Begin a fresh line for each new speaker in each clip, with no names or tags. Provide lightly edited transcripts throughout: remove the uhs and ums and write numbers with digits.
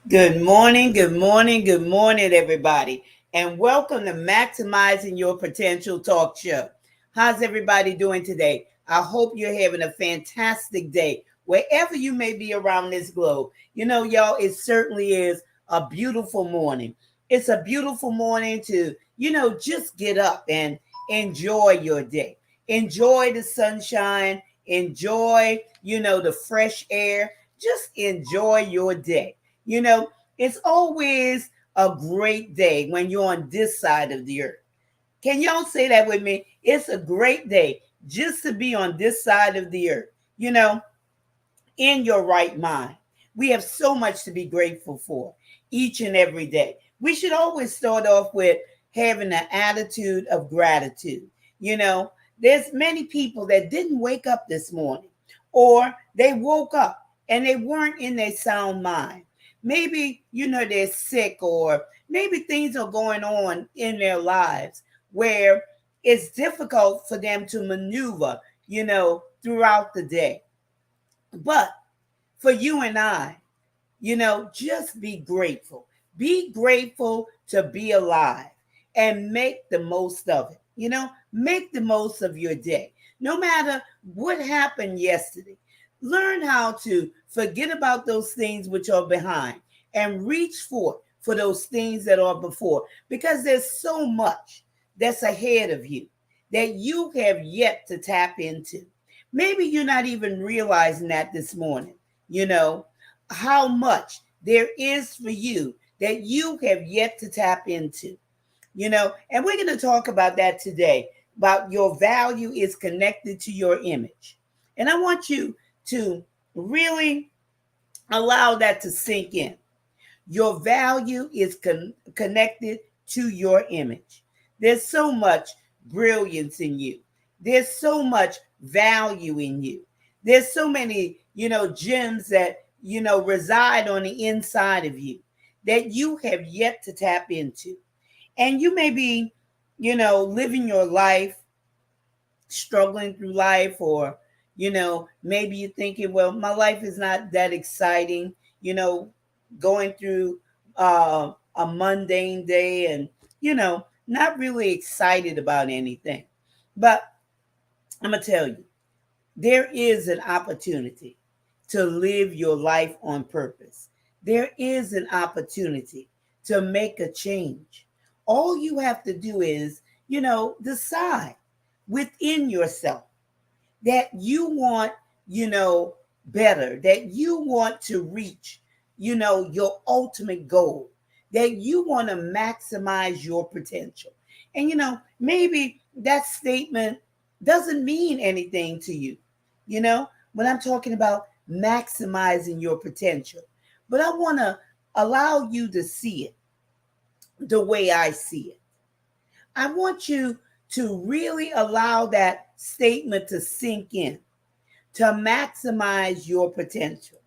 Good morning, good morning, good morning, everybody, and welcome to Maximizing Your Potential Talk Show. How's everybody doing today? I hope you're having a fantastic day wherever you may be around this globe. Y'all, it certainly is a beautiful morning. It's a beautiful morning to, just get up and enjoy your day. Enjoy the sunshine, enjoy, the fresh air. Just enjoy your day. You know, it's always a great day when you're on this side of the earth. Can y'all say that with me? It's a great day just to be on this side of the earth, in your right mind. We have so much to be grateful for each and every day. We should always start off with having an attitude of gratitude. You know, there's many people that didn't wake up this morning, or they woke up and they weren't in their sound mind. Maybe, they're sick, or maybe things are going on in their lives where it's difficult for them to maneuver, throughout the day. But for you and I, just be grateful. Be grateful to be alive and make the most of it. Make the most of your day. No matter what happened yesterday, learn how to forget about those things which are behind and reach forth for those things that are before, because there's so much that's ahead of you that you have yet to tap into. Maybe you're not even realizing that this morning, you know, how much there is for you that you have yet to tap into, and we're going to talk about that today, about your value is connected to your image. And I want you to really allow that to sink in. Your value is connected to your image. There's so much brilliance in you. There's so much value in you. There's so many, gems that, reside on the inside of you that you have yet to tap into. And you may be, living your life, struggling through life, or, maybe you're thinking, well, my life is not that exciting, going through a mundane day and, not really excited about anything. But I'm going to tell you, there is an opportunity to live your life on purpose. There is an opportunity to make a change. All you have to do is, decide within yourself that you want, better, that you want to reach, your ultimate goal, that you want to maximize your potential. And, maybe that statement doesn't mean anything to you, when I'm talking about maximizing your potential. But I want to allow you to see it the way I see it. I want you to really allow that statement to sink in, to maximize your potential.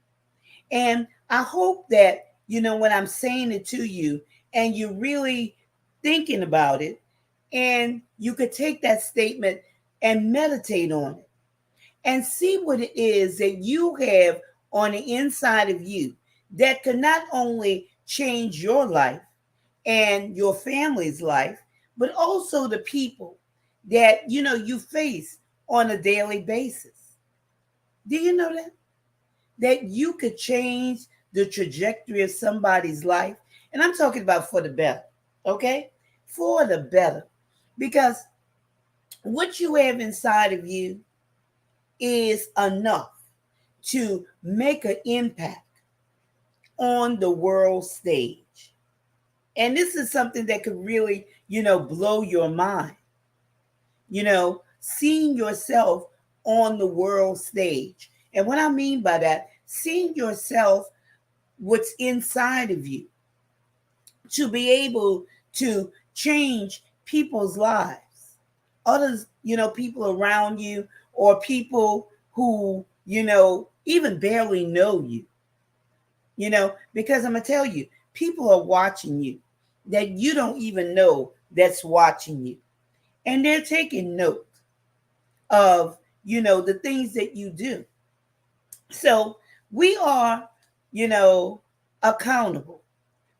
And I hope that, when I'm saying it to you and you're really thinking about it, and you could take that statement and meditate on it and see what it is that you have on the inside of you that could not only change your life and your family's life, but also the people that you face on a daily basis. Do you know that you could change the trajectory of somebody's life? And I'm talking about for the better, okay? For the better. Because what you have inside of you is enough to make an impact on the world stage. And this is something that could really, blow your mind, seeing yourself on the world stage. And what I mean by that, seeing yourself, what's inside of you, to be able to change people's lives, others, people around you, or people who, even barely know you, because I'm going to tell you, people are watching you that you don't even know that's watching you. And they're taking note of, the things that you do. So we are, you know, accountable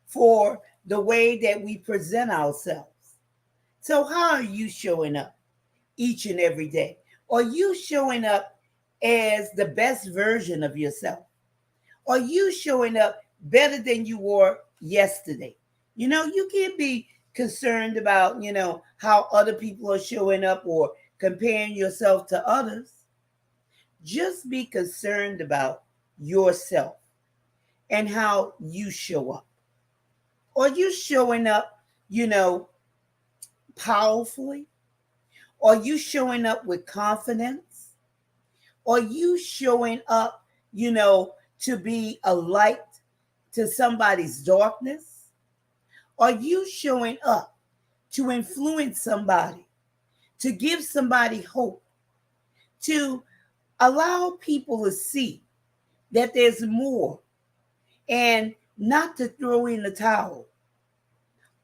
for the way that we present ourselves. So, how are you showing up each and every day? Are you showing up as the best version of yourself? Are you showing up better than you were yesterday? You can't be concerned about, how other people are showing up or comparing yourself to others. Just be concerned about yourself and how you show up. Are you showing up, you know, powerfully? Are you showing up with confidence? Are you showing up, to be a light to somebody's darkness? Are you showing up to influence somebody, to give somebody hope, to allow people to see that there's more and not to throw in the towel?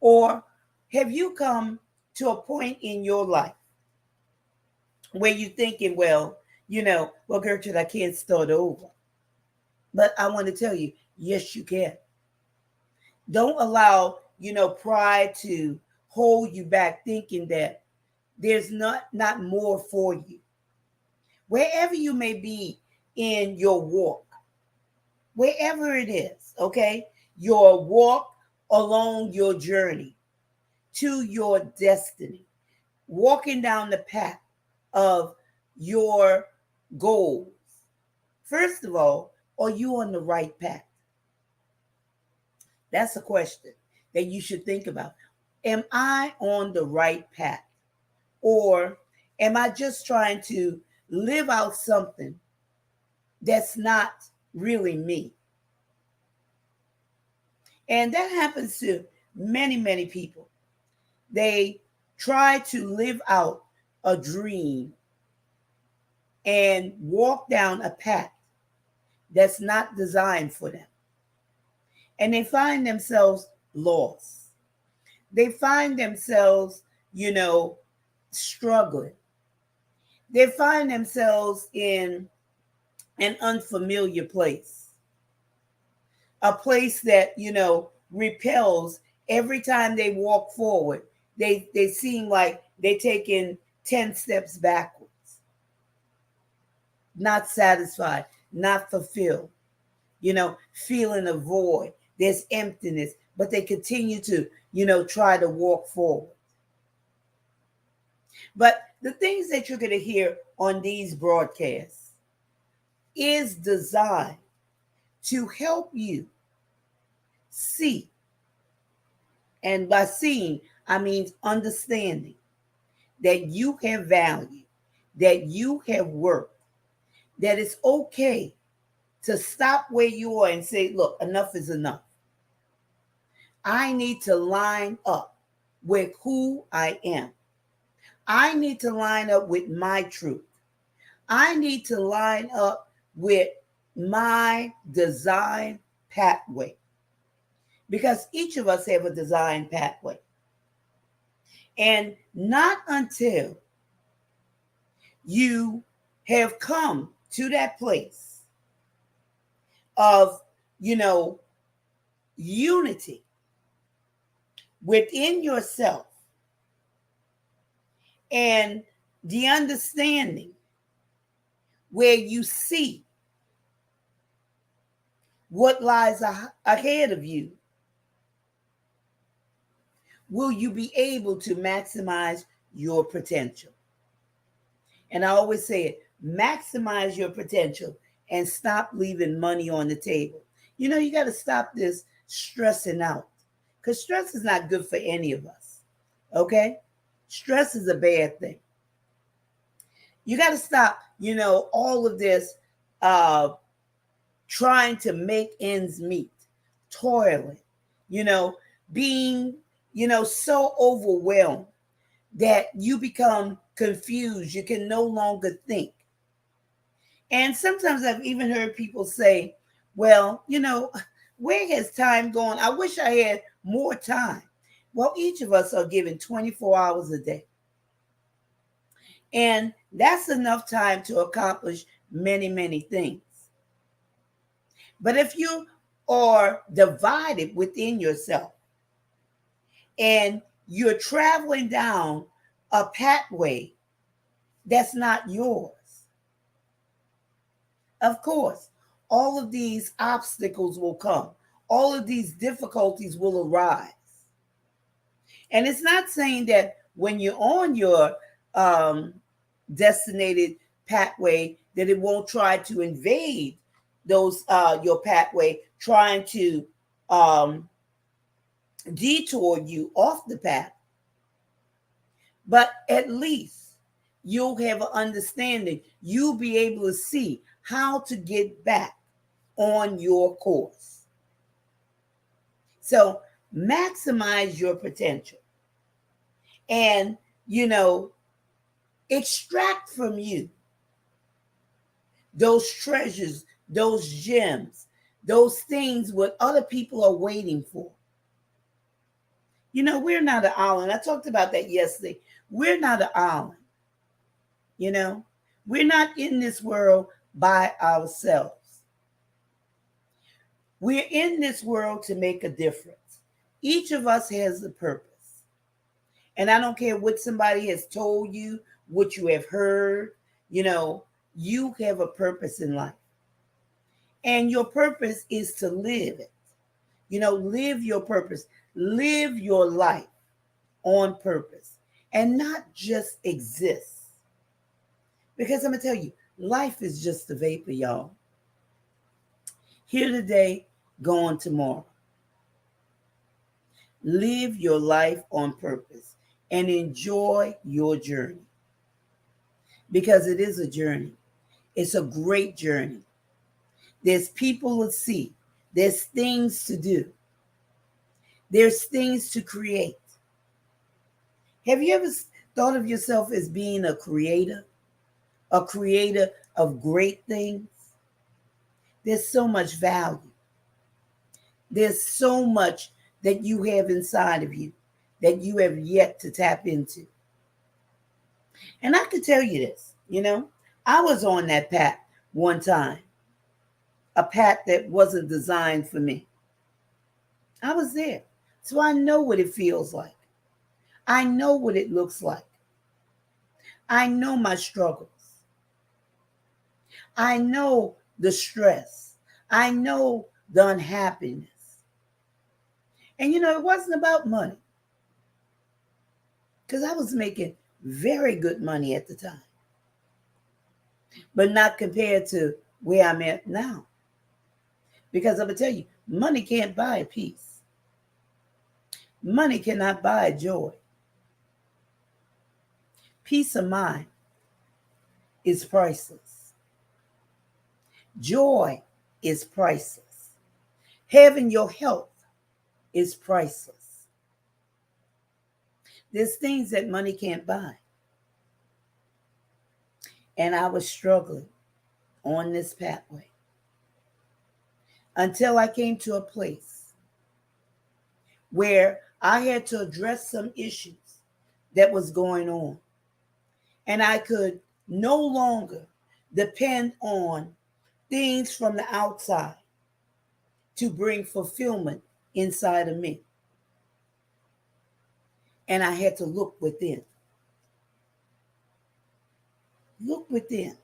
Or have you come to a point in your life where you're thinking, well, Gertrude, I can't start over? But I want to tell you, yes, you can. Don't allow, pride to hold you back thinking that there's not more for you. Wherever you may be in your walk, wherever it is, okay? Your walk along your journey to your destiny, walking down the path of your goals. First of all, are you on the right path? That's a question that you should think about. Am I on the right path? Or am I just trying to live out something that's not really me? And that happens to many, many people. They try to live out a dream and walk down a path that's not designed for them. And they find themselves lost. They find themselves, struggling. They find themselves in an unfamiliar place, a place that, repels every time they walk forward. They seem like they're taking 10 steps backwards, not satisfied, not fulfilled, feeling a void. There's emptiness, but they continue to, try to walk forward. But the things that you're going to hear on these broadcasts is designed to help you see. And by seeing, I mean understanding that you have value, that you have worth, that it's okay to stop where you are and say, look, enough is enough. I need to line up with who I am. I need to line up with my truth. I need to line up with my design pathway. Because each of us have a design pathway. And not until you have come to that place of, unity within yourself and the understanding where you see what lies ahead of you, will you be able to maximize your potential. And I always say it, maximize your potential and stop leaving money on the table. You got to stop this stressing out, because stress is not good for any of us. Okay? Stress is a bad thing. You got to stop, all of this trying to make ends meet, toiling, being, so overwhelmed that you become confused. You can no longer think. And sometimes I've even heard people say, well, where has time gone? I wish I had more time. Well, each of us are given 24 hours a day. And that's enough time to accomplish many, many things. But if you or divided within yourself, and you're traveling down a pathway that's not yours. Of course, all of these obstacles will come, all of these difficulties will arise. And it's not saying that when you're on your designated pathway that it won't try to invade those your pathway, trying to detour you off the path. But at least you'll have an understanding. You'll be able to see how to get back on your course. So maximize your potential and, extract from you those treasures, those gems, those things what other people are waiting for. We're not an island. I talked about that yesterday. We're not an island. We're not in this world by ourselves. We're in this world to make a difference. Each of us has a purpose. And I don't care what somebody has told you, what you have heard, you have a purpose in life. And your purpose is to live it. Live your purpose. Live your life on purpose and not just exist. Because I'm going to tell you, life is just a vapor, y'all. Here today, gone tomorrow. Live your life on purpose and enjoy your journey. Because it is a journey. It's a great journey. There's people to see. There's things to do. There's things to create. Have you ever thought of yourself as being a creator of great things? There's so much value. There's so much that you have inside of you that you have yet to tap into. And I can tell you this, I was on that path one time, a path that wasn't designed for me. I was there. So I know what it feels like. I know what it looks like. I know my struggles. I know the stress. I know the unhappiness. And it wasn't about money. Because I was making very good money at the time. But not compared to where I'm at now. Because I'm going to tell you, money can't buy peace. Money cannot buy joy. Peace of mind is priceless. Joy is priceless. Having your health is priceless. There's things that money can't buy. And I was struggling on this pathway until I came to a place where I had to address some issues that was going on. And I could no longer depend on things from the outside to bring fulfillment inside of me. And I had to look within. Look within.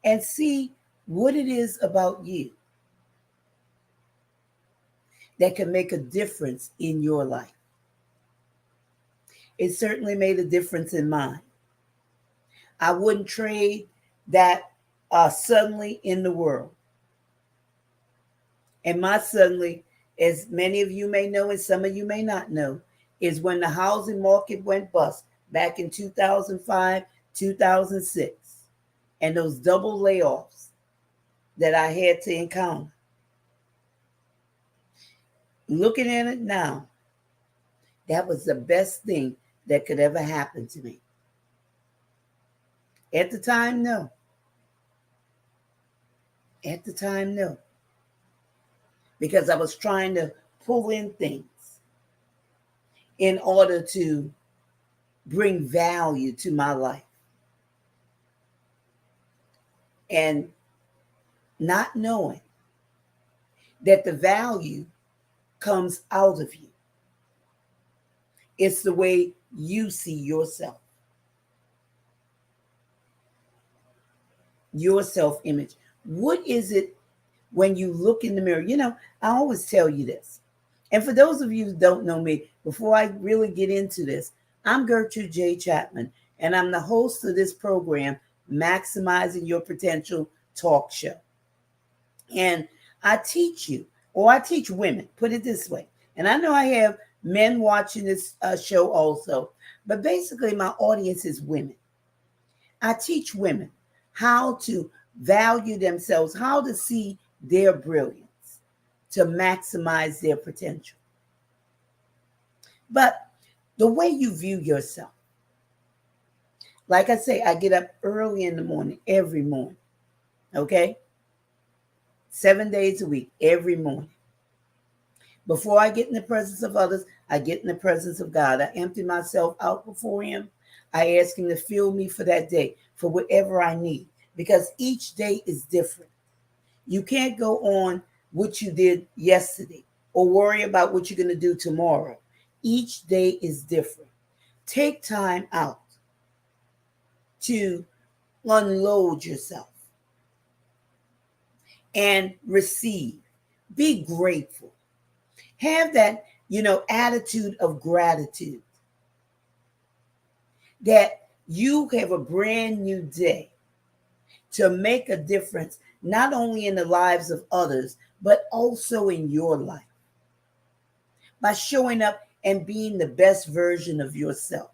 And see what it is about you that can make a difference in your life. It certainly made a difference in mine. I wouldn't trade that suddenly in the world. And my suddenly, as many of you may know and some of you may not know, is when the housing market went bust back in 2005, 2006, and those double layoffs that I had to encounter. Looking at it now, that was the best thing that could ever happen to me. At the time, no. At the time, no. Because I was trying to pull in things in order to bring value to my life. And not knowing that the value comes out of you. It's the way you see yourself, your self-image. What is it when you look in the mirror? I always tell you this. And for those of you who don't know me, before I really get into this, I'm Gertrude J. Chapman, and I'm the host of this program, Maximizing Your Potential Talk Show. And I teach you, or I teach women, put it this way. And I know I have men watching this show also, but basically my audience is women. I teach women how to value themselves, how to see their brilliance, to maximize their potential. But the way you view yourself, like I say, I get up early in the morning, every morning, okay? 7 days a week, every morning. Before I get in the presence of others, I get in the presence of God. I empty myself out before Him. I ask Him to fill me for that day, for whatever I need, because each day is different. You can't go on what you did yesterday or worry about what you're going to do tomorrow. Each day is different. Take time out to unload yourself and receive. Be grateful. Have that, attitude of gratitude that you have a brand new day to make a difference, not only in the lives of others, but also in your life by showing up and being the best version of yourself.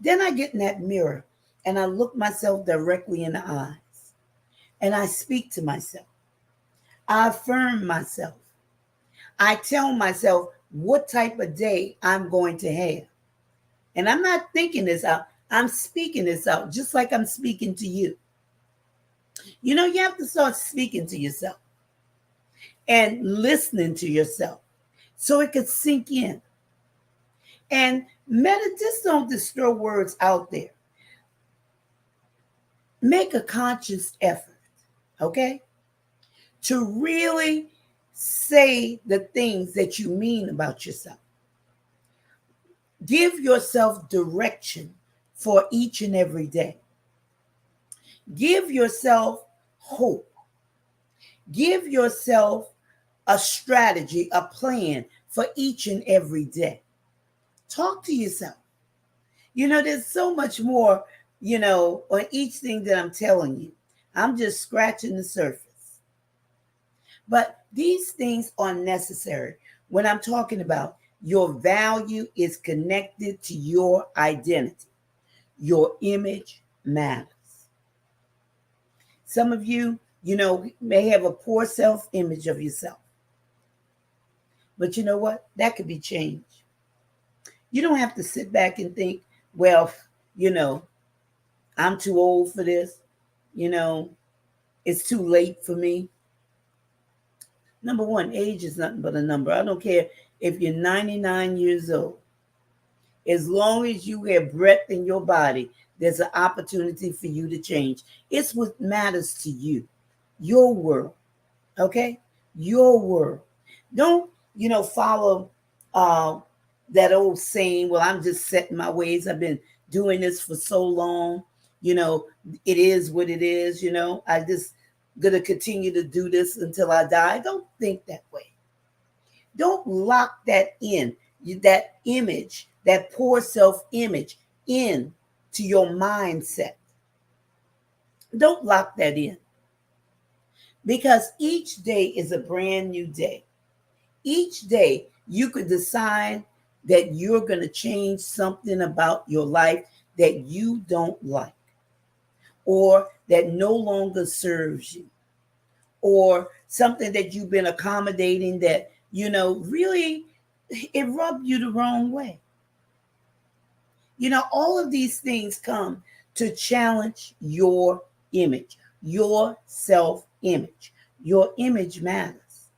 Then I get in that mirror and I look myself directly in the eyes and I speak to myself. I affirm myself. I tell myself what type of day I'm going to have. And I'm not thinking this out. I'm speaking this out just like I'm speaking to you. You have to start speaking to yourself and listening to yourself so it could sink in. And just don't just throw words out there. Make a conscious effort, okay, to really say the things that you mean about yourself. Give yourself direction for each and every day. Give yourself hope. Give yourself a strategy, a plan for each and every day. Talk to yourself. There's so much more, on each thing that I'm telling you. I'm just scratching the surface. But these things are necessary when I'm talking about your value is connected to your identity. Your image matters. Some of you, may have a poor self-image of yourself. But you know what? That could be changed. You don't have to sit back and think, well, I'm too old for this. It's too late for me. Number one, age is nothing but a number. I don't care if you're 99 years old. As long as you have breath in your body, there's an opportunity for you to change. It's what matters to you, your world, okay? Your world. Don't, follow that old saying, well, I'm just setting my ways. I've been doing this for so long. It is what it is. I just going to continue to do this until I die. Don't think that way. Don't lock that in, that image, that poor self-image in to your mindset. Don't lock that in. Because each day is a brand new day. Each day you could decide that you're going to change something about your life that you don't like, or that no longer serves you, or something that you've been accommodating that, really it rubbed you the wrong way. All of these things come to challenge your image, your self-image. Your image matters.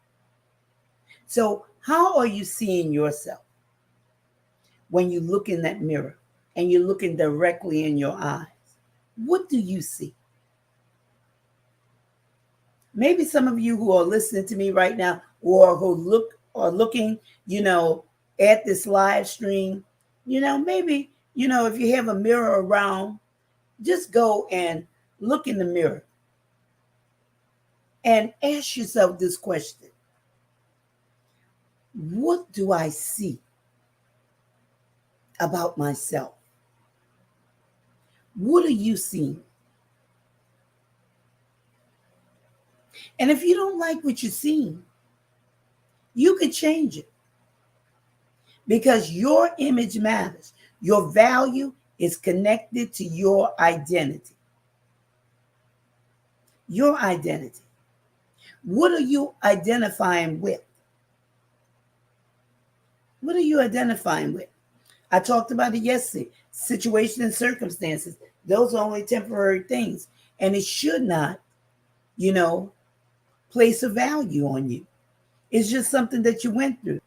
So how are you seeing yourself when you look in that mirror and you're looking directly in your eyes? What do you see? Maybe some of you who are listening to me right now or who are looking, at this live stream, maybe, if you have a mirror around, just go and look in the mirror and ask yourself this question. What do I see about myself? What are you seeing? And if you don't like what you're seeing, you could change it, because your image matters. Your value is connected to your identity. Your identity. What are you identifying with? What are you identifying with? I talked about it yesterday. Situation and circumstances. Those are only temporary things. And it should not, place a value on you. It's just something that you went through.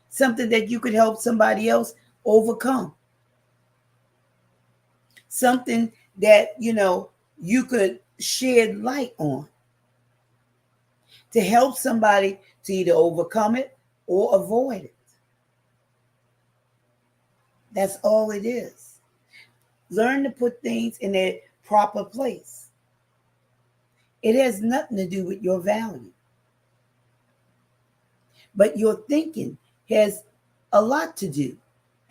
Something that you could help somebody else overcome. Something that, you could shed light on to help somebody to either overcome it or avoid it. That's all it is. Learn to put things in their proper place. It has nothing to do with your value. But your thinking has a lot to do.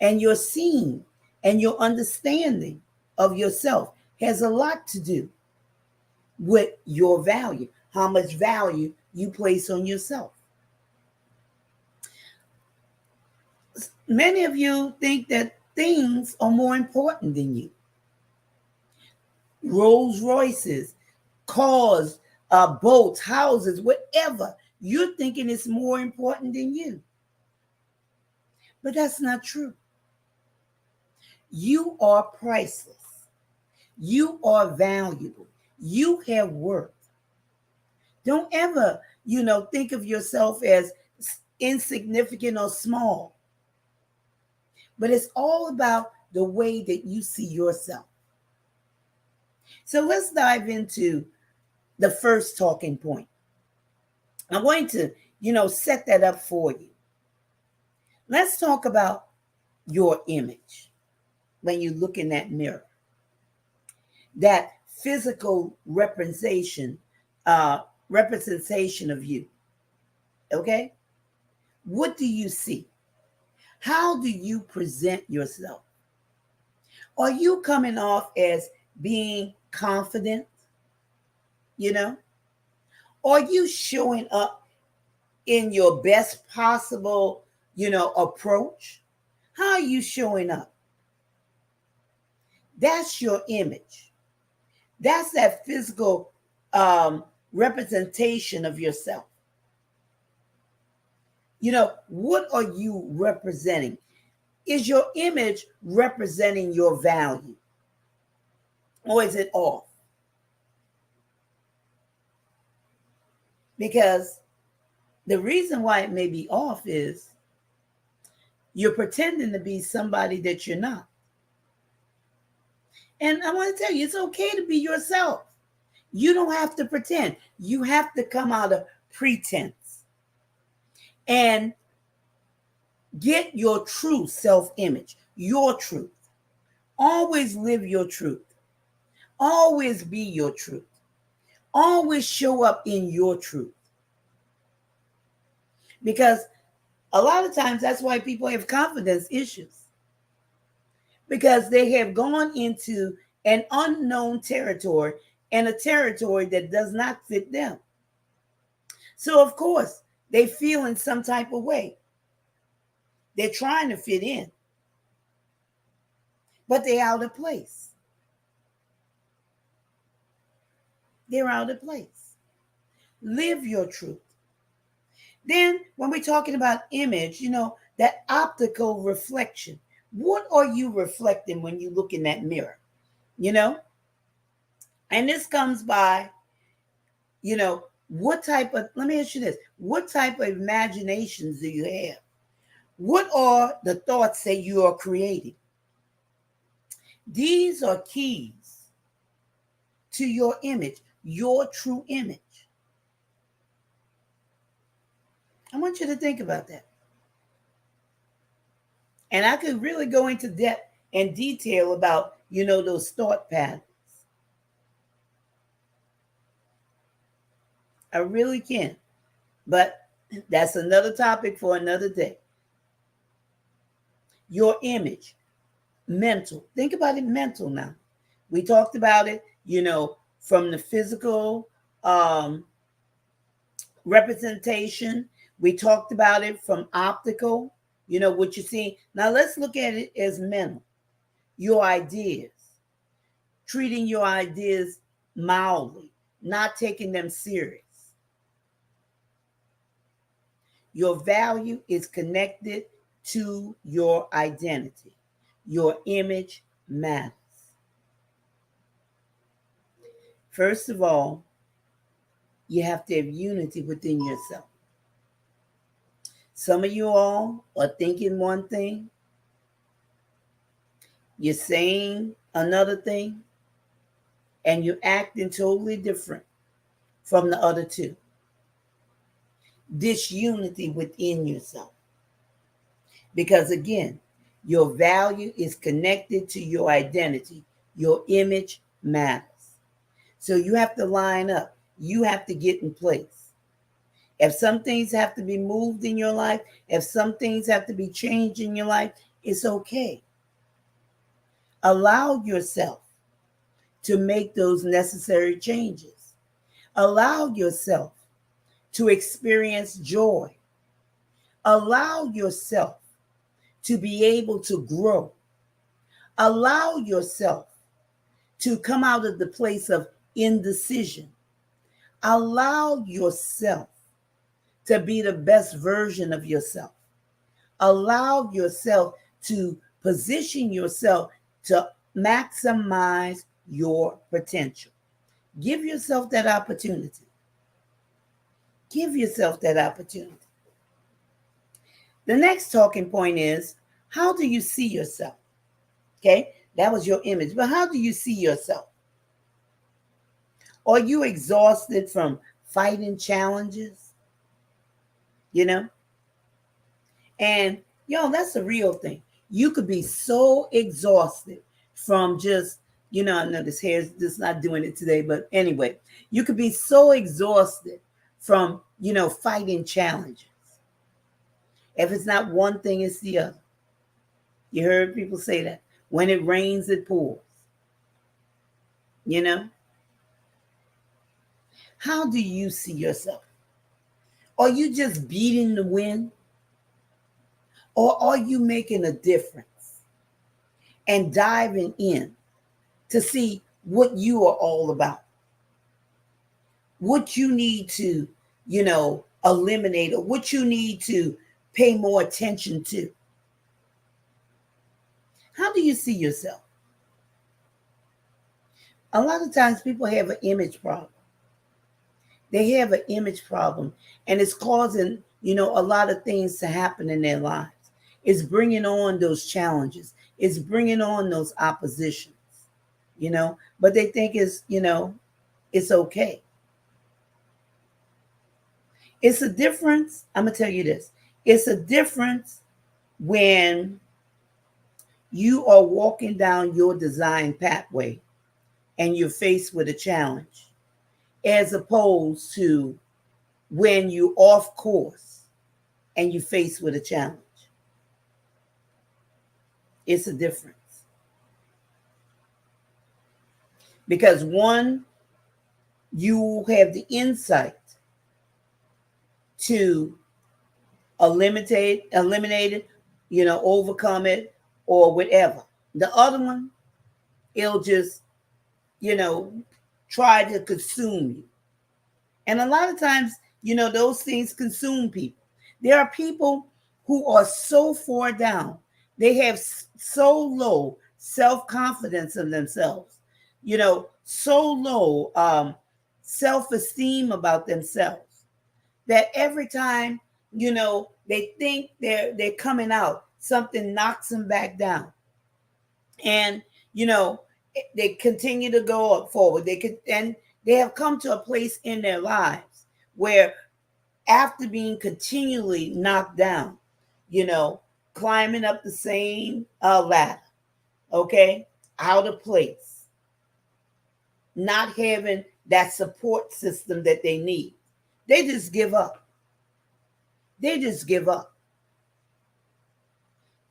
And your seeing and your understanding of yourself has a lot to do with your value, how much value you place on yourself. Many of you think that things are more important than you. Rolls Royces, cars, boats, houses, whatever. You're thinking it's more important than you. But that's not true. You are priceless. You are valuable. You have worth. Don't ever, think of yourself as insignificant or small. But it's all about the way that you see yourself. So let's dive into the first talking point. I'm going to, set that up for you. Let's talk about your image when you look in that mirror. That physical representation of you. Okay? What do you see? How do you present yourself? Are you coming off as being confident? Are you showing up in your best possible, approach? How are you showing up? That's your image. That's that physical representation of yourself. What are you representing? Is your image representing your value? Or is it off? Because the reason why it may be off is you're pretending to be somebody that you're not. And I want to tell you, it's okay to be yourself. You don't have to pretend. You have to come out of pretense and get your true self-image, your truth. Always live your truth. Always be your truth. Always show up in your truth. Because a lot of times that's why people have confidence issues. Because they have gone into an unknown territory and a territory that does not fit them. So, of course, they feel in some type of way. They're trying to fit in, but they're out of place. They're out of place. Live your truth. Then, when we're talking about image, that optical reflection. What are you reflecting when you look in that mirror? And this comes by, let me ask you this. What type of imaginations do you have? What are the thoughts that you are creating? These are keys to your image, your true image. want you to think about that. And I could really go into depth and detail about, those thought patterns. I really can. But that's another topic for another day. Your image, mental. Think about it mental now. We talked about it, from the physical representation. We talked about it from optical, what you see. Now let's look at it as mental. Your ideas, treating your ideas mildly, not taking them serious. Your value is connected to your identity. Your image matters. First of all, you have to have unity within yourself. Some of you all are thinking one thing, you're saying another thing, and you're acting totally different from the other two. Disunity within yourself. Because again, your value is connected to your identity. Your image matters. So you have to line up. You have to get in place. If some things have to be moved in your life, if some things have to be changed in your life, it's okay. Allow yourself to make those necessary changes. Allow yourself to experience joy. Allow yourself to be able to grow. Allow yourself to come out of the place of indecision. Allow yourself to be the best version of yourself. Allow yourself to position yourself to maximize your potential. Give yourself that opportunity. Give yourself that opportunity. The next talking point is, how do you see yourself? Okay, that was your image, but how do you see yourself? Are you exhausted from fighting challenges? And that's a real thing. You could be so exhausted from just, I know this hair's just not doing it today, but anyway, you could be so exhausted from, fighting challenges. If it's not one thing, it's the other. You heard people say that. When it rains, it pours. How do you see yourself? Are you just beating the wind? Or are you making a difference and diving in to see what you are all about? What you need to, eliminate, or what you need to pay more attention to? How do you see yourself? A lot of times people have an image problem. They have an image problem, and it's causing, a lot of things to happen in their lives. It's bringing on those challenges. It's bringing on those oppositions, but they think it's okay. It's a difference. I'm going to tell you this. It's a difference when you are walking down your design pathway and you're faced with a challenge, as opposed to when you're off course and you're faced with a challenge. It's a difference. Because one, you have the insight to eliminate it, overcome it, or whatever. The other one, it'll just, try to consume you. And a lot of times, those things consume people. There are people who are so far down. They have so low self-confidence in themselves, so low self-esteem about themselves, that every time, they think they're coming out, something knocks them back down. And, they continue to go forward. And they have come to a place in their lives where after being continually knocked down, you know, climbing up the same ladder, okay, out of place, not having that support system that they need. They just give up. They just give up.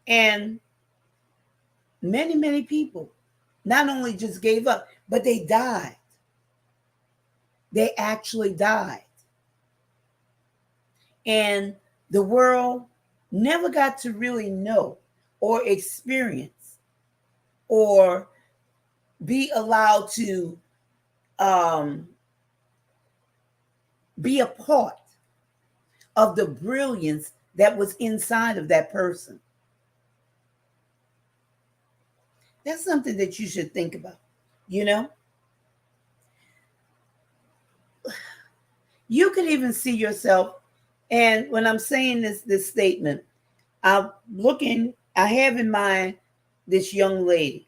And many, many people not only just gave up, but they died. They actually died. And the world never got to really know or experience or be allowed to be a part of the brilliance that was inside of that person. That's something that you should think about, you know? You could even see yourself, and when I'm saying this statement, I have in mind this young lady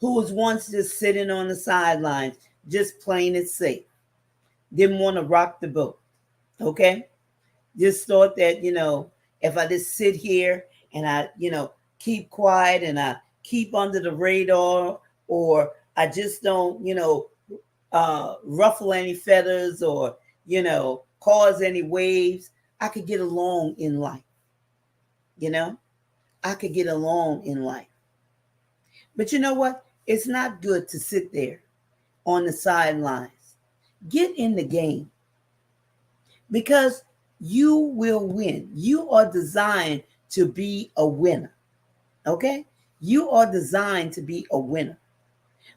who was once just sitting on the sidelines, just playing it safe. Didn't want to rock the boat. Okay? Just thought that, if I just sit here and I, keep quiet and I keep under the radar, or I just don't, ruffle any feathers or, cause any waves, I could get along in life. I could get along in life. But you know what? It's not good to sit there on the sidelines. Get in the game because you will win. You are designed to be a winner. Okay? You are designed to be a winner.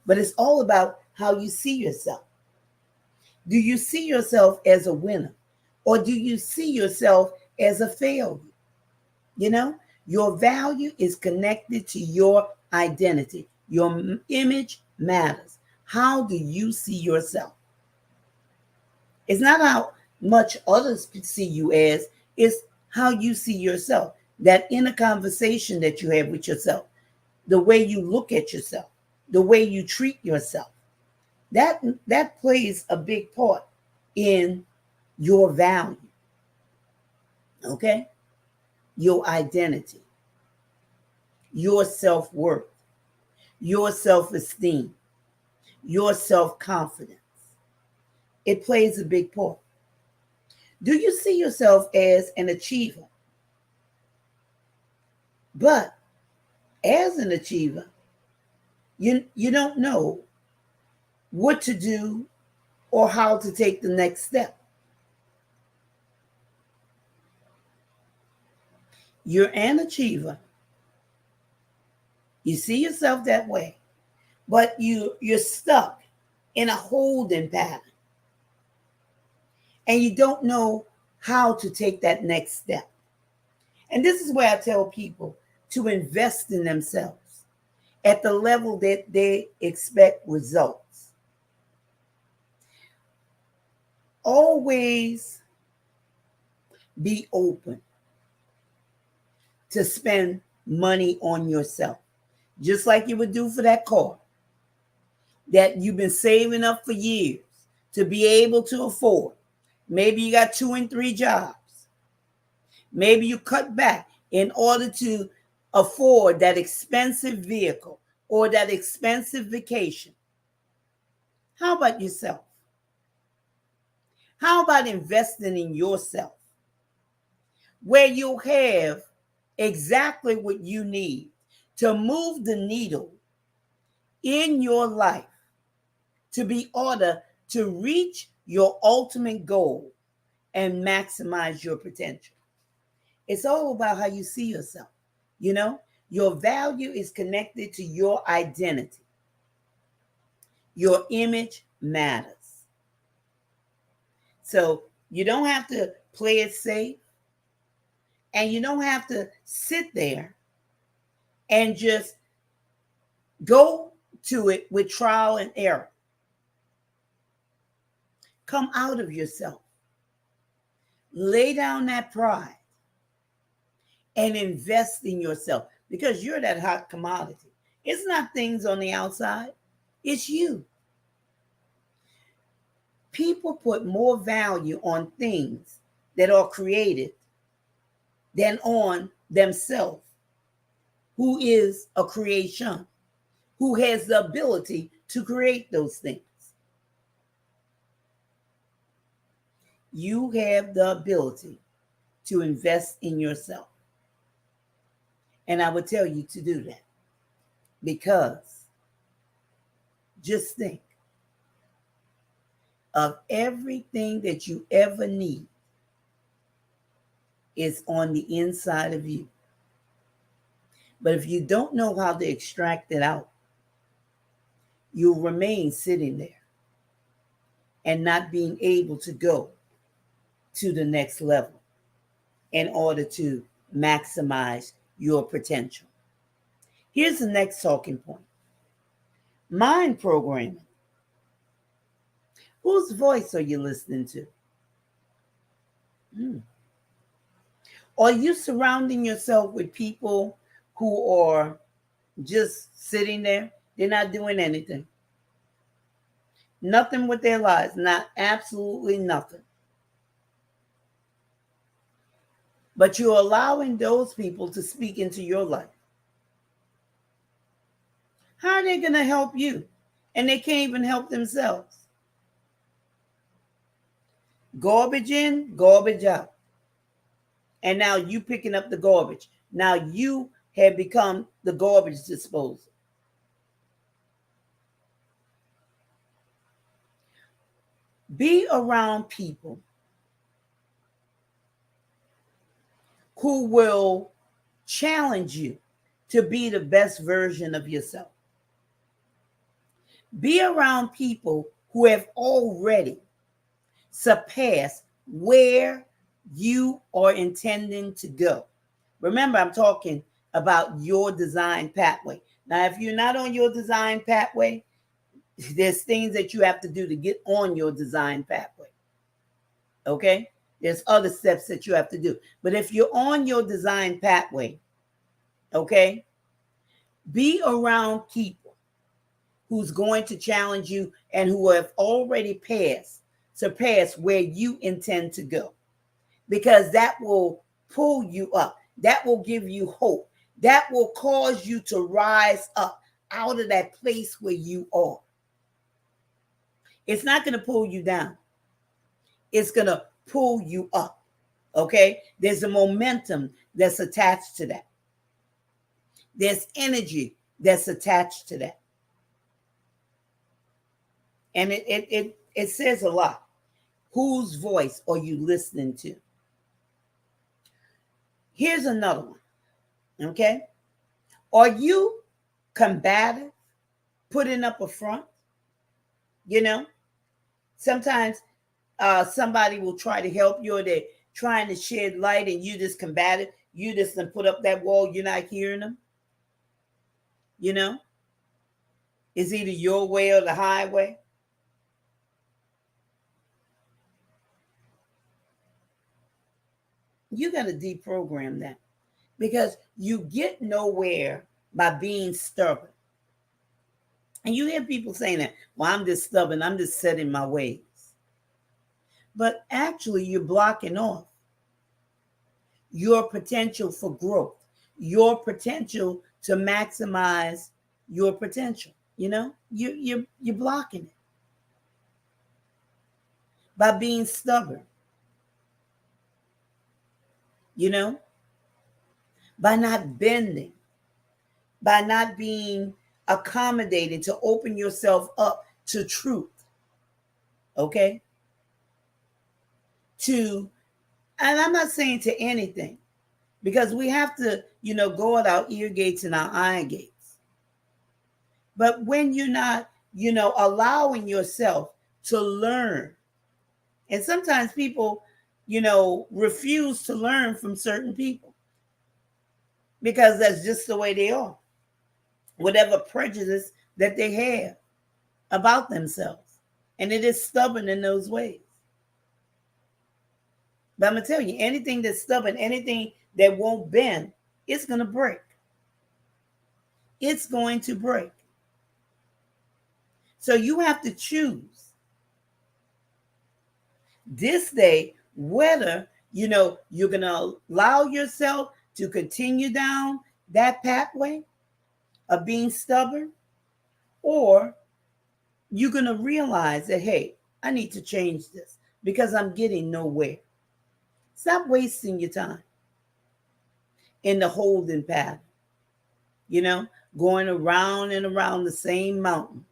But it's all about how you see yourself. Do you see yourself as a winner? Or do you see yourself as a failure? Your value is connected to your identity. Your image matters. How do you see yourself? It's not how much others see you as, it's how you see yourself. That inner conversation that you have with yourself, the way you look at yourself, the way you treat yourself, that plays a big part in your value. Okay? Your identity, your self-worth, your self-esteem, your self-confidence. It plays a big part. Do you see yourself as an achiever? But as an achiever, you don't know what to do or how to take the next step. You're an achiever. You see yourself that way, but you're stuck in a holding pattern. And you don't know how to take that next step. And this is where I tell people to invest in themselves at the level that they expect results. Always be open to spend money on yourself, just like you would do for that car that you've been saving up for years to be able to afford. Maybe you got 2 and 3 jobs. Maybe you cut back in order to afford that expensive vehicle or that expensive vacation. How about yourself? How about investing in yourself where you'll have exactly what you need to move the needle in your life to be order to reach your ultimate goal and maximize your potential? It's all about how you see yourself. Your value is connected to your identity. Your image matters. So you don't have to play it safe, and you don't have to sit there and just go to it with trial and error. Come out of yourself. Lay down that pride and invest in yourself because you're that hot commodity. It's not things on the outside. It's you. People put more value on things that are created than on themselves, who is a creation, who has the ability to create those things. You have the ability to invest in yourself. And I would tell you to do that because just think of everything that you ever need is on the inside of you. But if you don't know how to extract it out, you'll remain sitting there and not being able to go to the next level in order to maximize your potential. Here's the next talking point. Mind programming. Whose voice are you listening to? Are you surrounding yourself with people who are just sitting there? They're not doing anything. Nothing with their lives, not absolutely nothing. But you're allowing those people to speak into your life. How are they going to help you? And they can't even help themselves. Garbage in, garbage out. And now you picking up the garbage. Now you have become the garbage disposal. Be around people who will challenge you to be the best version of yourself. Be around people who have already surpassed where you are intending to go. Remember, I'm talking about your design pathway. Now, if you're not on your design pathway, there's things that you have to do to get on your design pathway. Okay? There's other steps that you have to do. But if you're on your design pathway, okay, be around people who's going to challenge you and who have already surpassed where you intend to go. Because that will pull you up. That will give you hope. That will cause you to rise up out of that place where you are. It's not going to pull you down. It's going to pull you up. Okay? There's a momentum that's attached to that. There's energy that's attached to that. And it says a lot. Whose voice are you listening to? Here's another one. Okay? Are you combative, putting up a front? You know, sometimes somebody will try to help you, or they're trying to shed light, and you just combative. You just put up that wall. You're not hearing them. You know, it's either your way or the highway. You got to deprogram that, because you get nowhere by being stubborn. And you hear people saying that, well, I'm just stubborn. I'm just set in my ways. But actually, you're blocking off your potential for growth, your potential to maximize your potential. You know, you're blocking it by being stubborn. You know, by not bending, by not being accommodating to open yourself up to truth. Okay? And I'm not saying to anything, because we have to, go at our ear gates and our eye gates. But when you're not, allowing yourself to learn, and sometimes people, refuse to learn from certain people because that's just the way they are. Whatever prejudice that they have about themselves. And it is stubborn in those ways. But I'm going to tell you, anything that's stubborn, anything that won't bend, it's going to break. It's going to break. So you have to choose this day whether you're going to allow yourself to continue down that pathway of being stubborn, or you're going to realize that, hey, I need to change this because I'm getting nowhere. Stop wasting your time in the holding pattern, going around and around the same mountain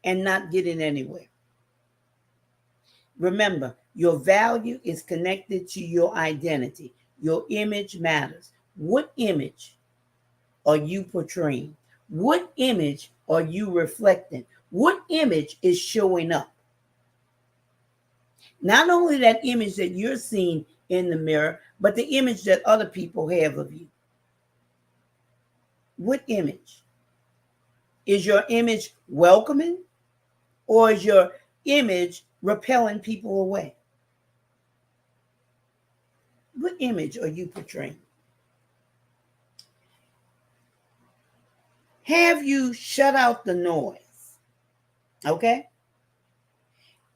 and not getting anywhere. Remember, your value is connected to your identity. Your image matters. What image are you portraying? What image are you reflecting? What image is showing up? Not only that image that you're seeing in the mirror, but the image that other people have of you. What image? Is your image welcoming, or is your image repelling people away? What image are you portraying? Have you shut out the noise? Okay?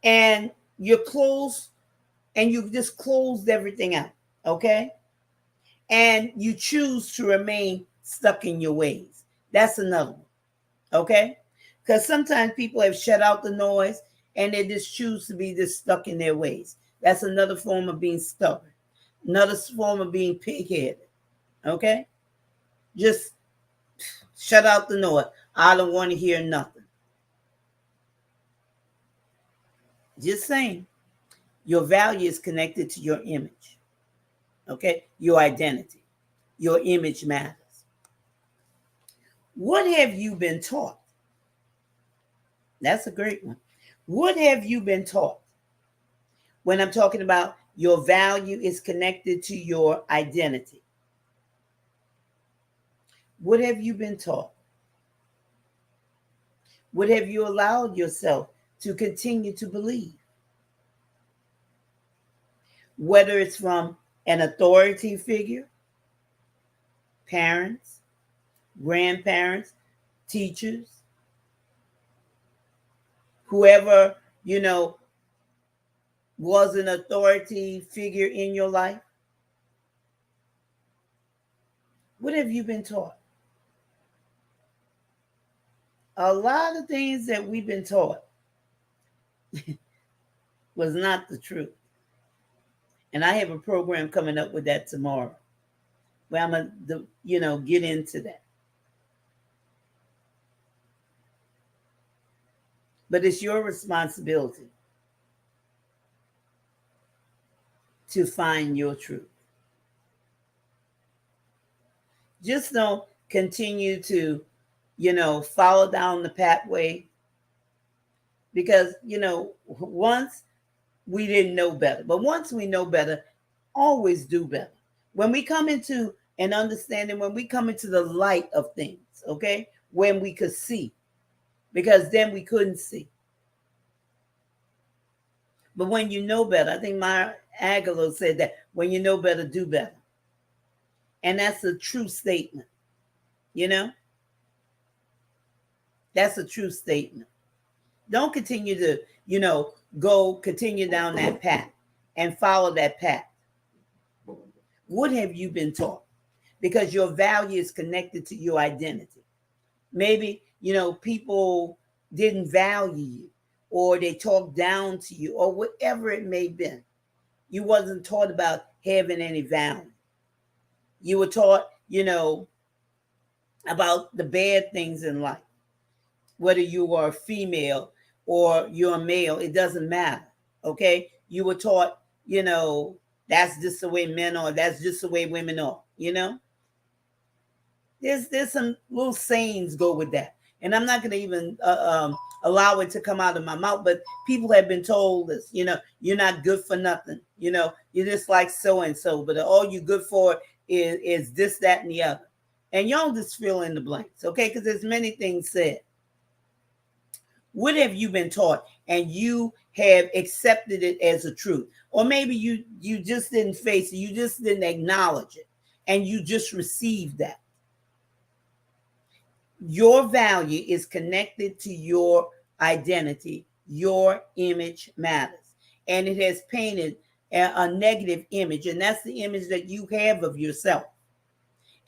And you're closed, and you've just closed everything out. Okay? And you choose to remain stuck in your ways. That's another one. Okay? Because sometimes people have shut out the noise and they just choose to be just stuck in their ways. That's another form of being stubborn. Another form of being pig-headed. Okay? Just shut out the noise. I don't want to hear nothing. Just saying. Your value is connected to your image. Okay? Your identity. Your image matters. What have you been taught? That's a great one. What have you been taught? When I'm talking about your value is connected to your identity. What have you been taught? What have you allowed yourself to continue to believe? Whether it's from an authority figure, parents, grandparents, teachers, whoever, was an authority figure in your life. What have you been taught? A lot of things that we've been taught was not the truth. And I have a program coming up with that tomorrow, where I'm going to, get into that. But it's your responsibility to find your truth. Just don't continue to, follow down the pathway. Because, once we didn't know better. But once we know better, always do better. When we come into an understanding, when we come into the light of things, okay? When we could see. Because then we couldn't see. But when you know better, I think Maya Angelou said that when you know better, do better. And that's a true statement. That's a true statement. Don't continue to, continue down that path and follow that path. What have you been taught? Because your value is connected to your identity. Maybe, people didn't value you, or they talked down to you, or whatever it may have been. You wasn't taught about having any value. You were taught, about the bad things in life. Whether you are a female or you're a male, it doesn't matter. Okay? You were taught, that's just the way men are, that's just the way women are, There's some little sayings go with that. And I'm not going to even allow it to come out of my mouth, but people have been told this, you're not good for nothing. You're just like so-and-so, but all you're good for is this, that, and the other. And y'all just fill in the blanks, okay? Because there's many things said. What have you been taught and you have accepted it as a truth? Or maybe you just didn't face it, you just didn't acknowledge it, and you just received that. Your value is connected to your identity. Your image matters. and it has painted a negative image, and that's the image that you have of yourself.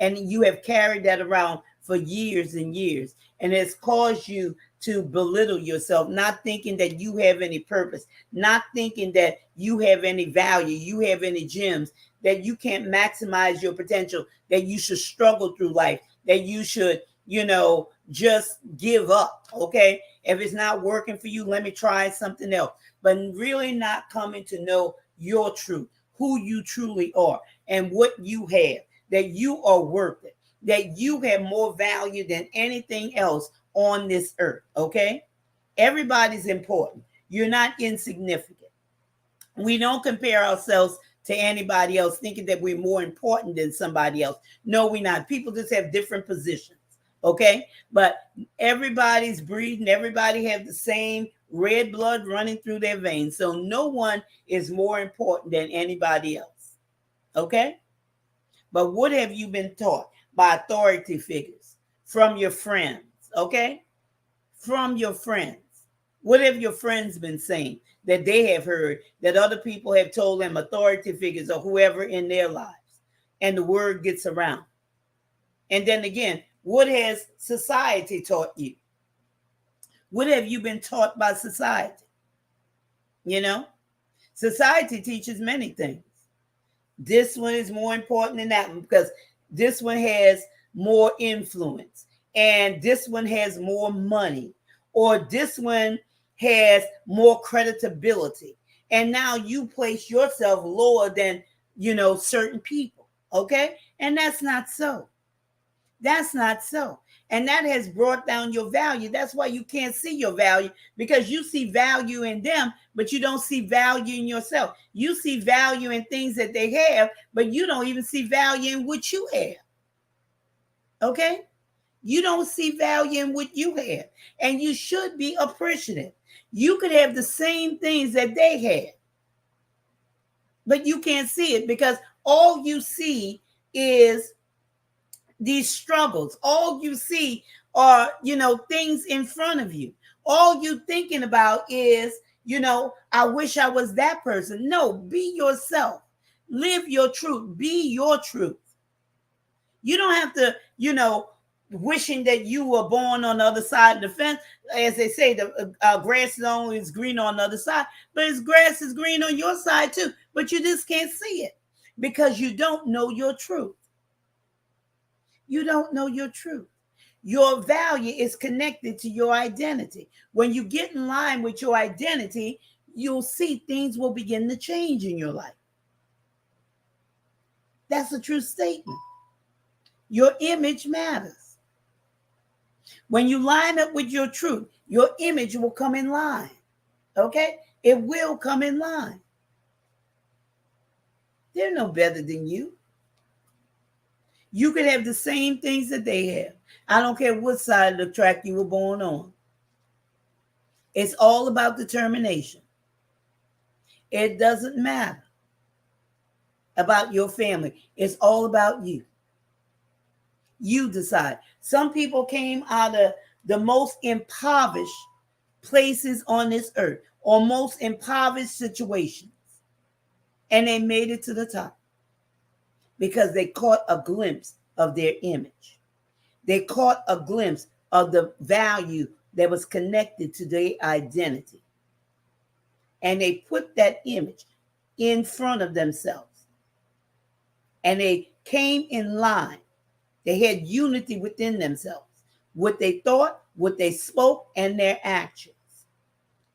And you have carried that around for years and years, and it's caused you to belittle yourself, not thinking that you have any purpose, not thinking that you have any value, you have any gems, that you can't maximize your potential, that you should struggle through life, that you should, just give up. Okay. If it's not working for you, let me try something else. But really not coming to know your truth, who you truly are, and what you have, that you are worth it, that you have more value than anything else on this earth. Okay. Everybody's important. You're not insignificant. We don't compare ourselves to anybody else thinking that we're more important than somebody else. No, we're not. People just have different positions. Okay. But everybody's breathing. Everybody have the same red blood running through their veins. So no one is more important than anybody else. Okay. But what have you been taught by authority figures, from your friends? Okay. From your friends. What have your friends been saying that they have heard, that other people have told them, authority figures or whoever in their lives? And the word gets around. And then again, what has society taught you? What have you been taught by society? Society teaches many things. This one is more important than that one because this one has more influence, and this one has more money, or this one has more creditability. And now you place yourself lower than, certain people. Okay. And that's not so. That's not so. And that has brought down your value. That's why you can't see your value, because you see value in them, but you don't see value in yourself. You see value in things that they have, but you don't even see value in what you have. Okay? You don't see value in what you have. And you should be appreciative. You could have the same things that they have, but you can't see it because all you see is these struggles. All you see are, things in front of you. All you thinking about is, I wish I was that person. No, be yourself. Live your truth. Be your truth. You don't have to, wishing that you were born on the other side of the fence. As they say, the grass is always green on the other side, but its grass is green on your side too. But you just can't see it because you don't know your truth. You don't know your truth. Your value is connected to your identity. When you get in line with your identity, you'll see things will begin to change in your life. That's a true statement. Your image matters. When you line up with your truth, your image will come in line. Okay? It will come in line. They're no better than you. You could have the same things that they have. I don't care what side of the track you were born on. It's all about determination. It doesn't matter about your family. It's all about you. You decide. Some people came out of the most impoverished places on this earth, or most impoverished situations, and they made it to the top because they caught a glimpse of their image. They caught a glimpse of the value that was connected to their identity. And they put that image in front of themselves. And they came in line. They had unity within themselves. What they thought, what they spoke, and their actions.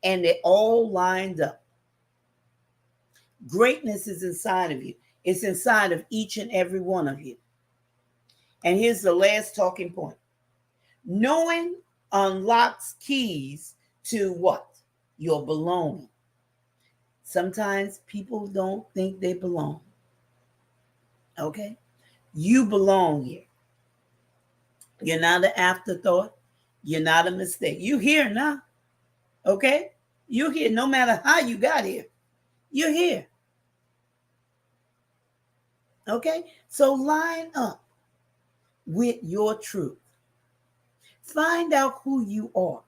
And they all lined up. Greatness is inside of you. It's inside of each and every one of you. And here's the last talking point. Knowing unlocks keys to what? Your belonging. Sometimes people don't think they belong. Okay? You belong here. You're not an afterthought. You're not a mistake. You're here now. Okay? You're here no matter how you got here. You're here. Okay? So line up with your truth. Find out who you are.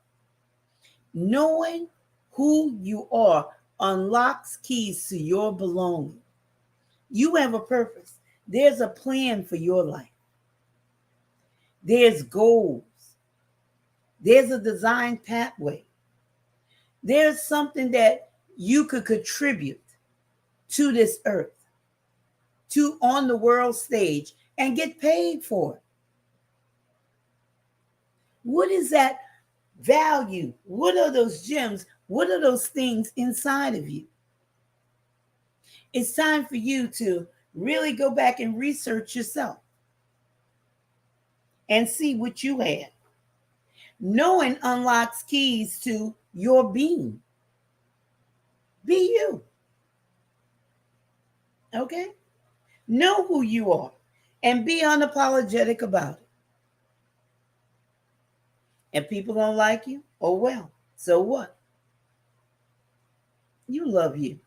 Knowing who you are unlocks keys to your belonging. You have a purpose. There's a plan for your life. There's goals. There's a design pathway. There's something that you could contribute to this earth, to on the world stage, and get paid for it. What is that value? What are those gems? What are those things inside of you? It's time for you to really go back and research yourself and see what you have. Knowing unlocks keys to your being. Be you. Okay? Know who you are and be unapologetic about it. And people don't like you, oh well, so what? You love you.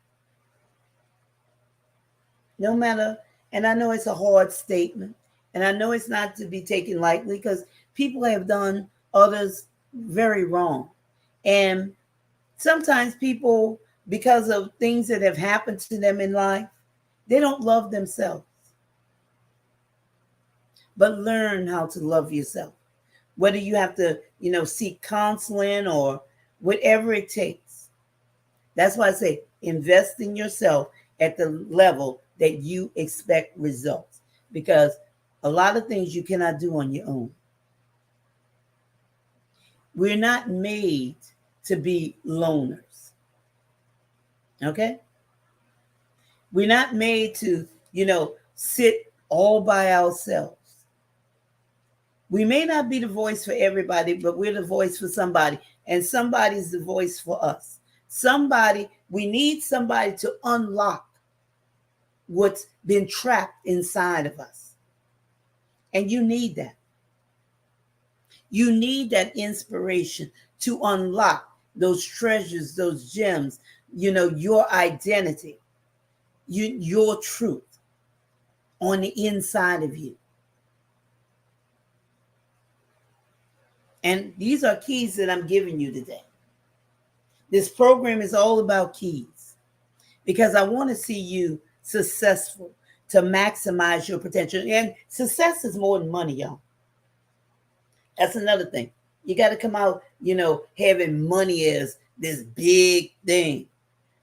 No matter, and I know it's a hard statement, and I know it's not to be taken lightly because people have done others very wrong. And sometimes people, because of things that have happened to them in life, they don't love themselves. But learn how to love yourself. Whether you have to, seek counseling or whatever it takes. That's why I say invest in yourself at the level that you expect results. Because a lot of things you cannot do on your own. We're not made to be loners. Okay? We're not made to, sit all by ourselves. We may not be the voice for everybody, but we're the voice for somebody. And somebody's the voice for us. We need somebody to unlock what's been trapped inside of us. And you need that. You need that inspiration to unlock those treasures, those gems, your identity, your truth on the inside of you. And these are keys that I'm giving you today. This program is all about keys because I want to see you successful to maximize your potential. And success is more than money, y'all. That's another thing. You got to come out, having money as this big thing.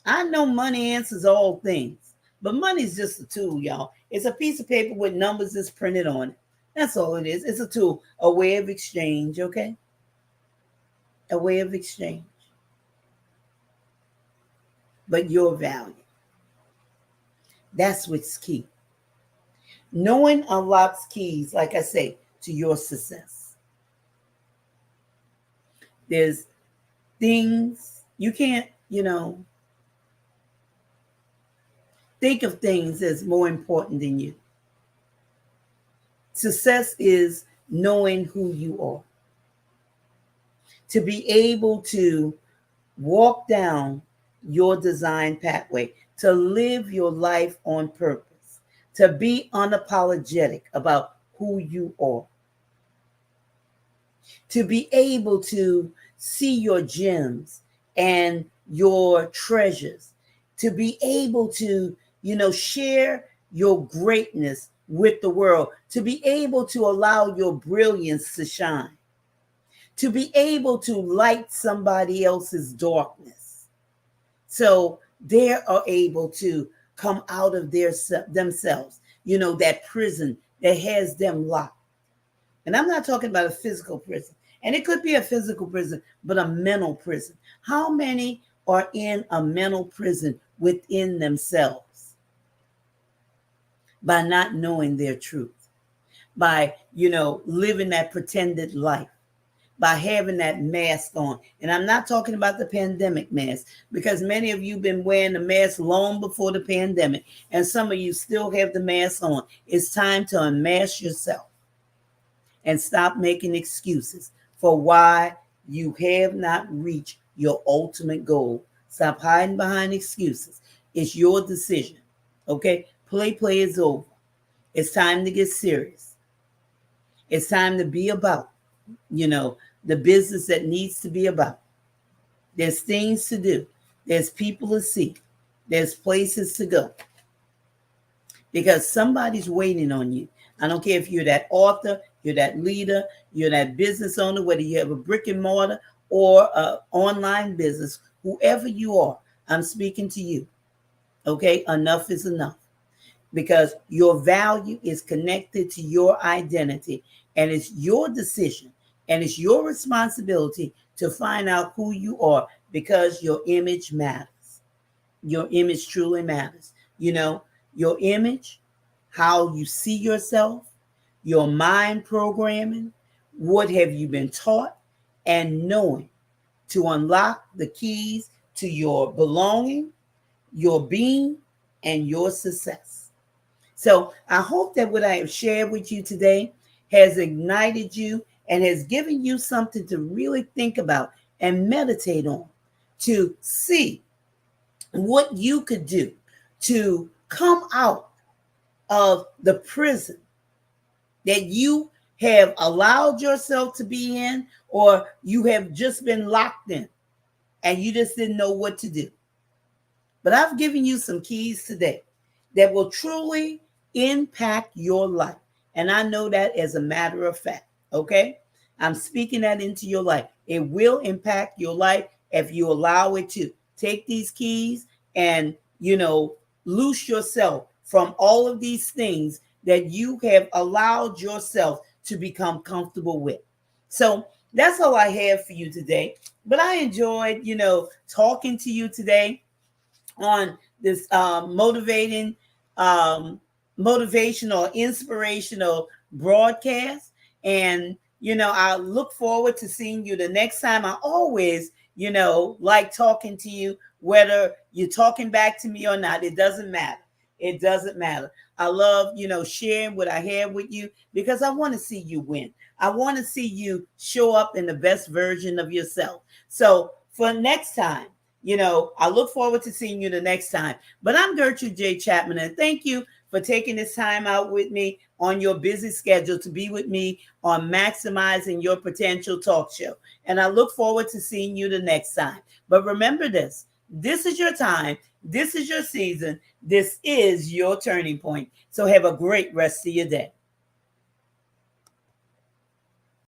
I know money answers all things, but money is just a tool, y'all. It's a piece of paper with numbers that's printed on it. That's all it is. It's a tool, a way of exchange, okay? A way of exchange. But your value. That's what's key. Knowing unlocks keys, like I say, to your success. There's things you can't, think of things as more important than you. Success is knowing who you are. To be able to walk down your design pathway, to live your life on purpose, to be unapologetic about who you are. To be able to see your gems and your treasures. To be able to, share your greatness with the world, to be able to allow your brilliance to shine, to be able to light somebody else's darkness so they are able to come out of themselves, that prison that has them locked. And I'm not talking about a physical prison, and it could be a physical prison, but a mental prison. How many are in a mental prison within themselves? By not knowing their truth, by, living that pretended life, by having that mask on. And I'm not talking about the pandemic mask, because many of you have been wearing the mask long before the pandemic, and some of you still have the mask on. It's time to unmask yourself and stop making excuses for why you have not reached your ultimate goal. Stop hiding behind excuses. It's your decision, okay? Play is over. It's time to get serious. It's time to be about, the business that needs to be about. There's things to do. There's people to see. There's places to go because somebody's waiting on you. I don't care if you're that author, you're that leader, you're that business owner, whether you have a brick and mortar or an online business, whoever you are, I'm speaking to you. Okay, enough is enough because your value is connected to your identity, and it's your decision and it's your responsibility to find out who you are because your image matters. Your image truly matters. You know, your image, how you see yourself, your mind programming, what have you been taught, and knowing to unlock the keys to your belonging, your being, and your success. So I hope that what I have shared with you today has ignited you and has given you something to really think about and meditate on, to see what you could do to come out of the prison that you have allowed yourself to be in, or you have just been locked in and you just didn't know what to do. But I've given you some keys today that will truly impact your life. And I know that as a matter of fact, okay? I'm speaking that into your life. It will impact your life if you allow it to. Take these keys and, loose yourself from all of these things that you have allowed yourself to become comfortable with. So that's all I have for you today. But I enjoyed, talking to you today on this motivational, inspirational broadcast. And, I look forward to seeing you the next time. I always, like talking to you, whether you're talking back to me or not. It doesn't matter. It doesn't matter. I love, sharing what I have with you because I want to see you win. I want to see you show up in the best version of yourself. So for next time, I look forward to seeing you the next time. But I'm Gertrude J. Chapman, and thank you for taking this time out with me on your busy schedule to be with me on Maximizing Your Potential Talk Show. And I look forward to seeing you the next time. But remember this is your time. This is your season. This is your turning point. So have a great rest of your day.